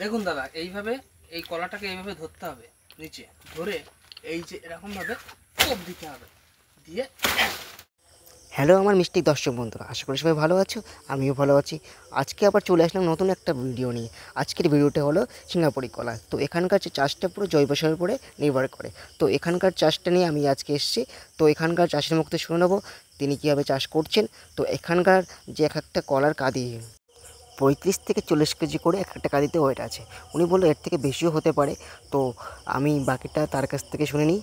দেখুন দাদা, এইভাবে এই কলাটাকে এইভাবে ধরতে হবে, নিচে ধরে এই যে এরকমভাবে কোপ দিতে হবে, দিয়ে হ্যালো আমার মিষ্টি দর্শক বন্ধুরা, আশা করি সবাই ভালো আছো। আমিও ভালো আছি। আজকে আবার চলে আসলাম নতুন একটা ভিডিও নিয়ে। আজকের ভিডিওটা হলো সিঙ্গাপুরি কলা। তো এখানকার যে চাষটা পুরো জৈব সারের উপরে নির্ভর করে। তো এখানকার চাষটা নিয়ে আমি আজকে এসেছি। তো এখানকার চাষের মুখ থেকে শুনে নেবো তিনি কীভাবে চাষ করছেন। তো এখানকার যে এক একটা কলার কাঁদি 35 থেকে 40 কেজি করে এক একটা কাঁদিতে ওয়েট আছে। উনি বললো এর থেকে বেশিও হতে পারে। তো আমি বাকিটা তার কাছ থেকে শুনে নিই।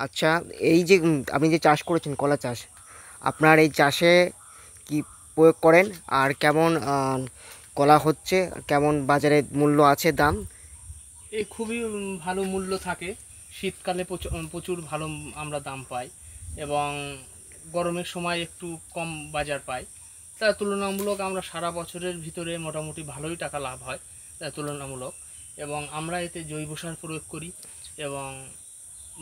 আচ্ছা, এই যে আপনি যে চাষ করেছেন কলা চাষ, আপনার এই চাষে কি প্রয়োগ করেন আর কেমন কলা হচ্ছে, কেমন বাজারে মূল্য আছে দাম? এই খুবই ভালো মূল্য থাকে। শীতকালে প্রচুর ভালো আমরা দাম পাই, এবং গরমের সময় একটু কম বাজার পাই। তার তুলনামূলক আমরা সারা বছরের ভিতরে মোটামুটি ভালোই টাকা লাভ হয় তুলনামূলক। এবং আমরা এতে জৈব সার প্রয়োগ করি, এবং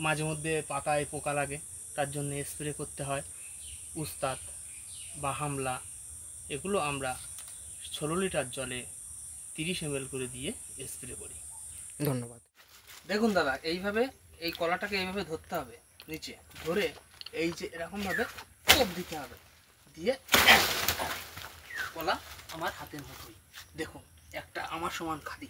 মাঝে মধ্যে পাতায় পোকা লাগে, তার জন্য স্প্রে করতে হয়। উস্তাদ বা হামলা, এগুলো আমরা 16 লিটার জলে 30 ml করে দিয়ে স্প্রে করি। ধন্যবাদ। দেখুন দাদা, এইভাবে এই কলাটাকে এইভাবে ধরতে হবে, নিচে ধরে এই যে এরকমভাবে কোপ দিতে হবে, দিয়ে কলা আমার হাতের মতোই, দেখুন একটা আমার সমান খাদি,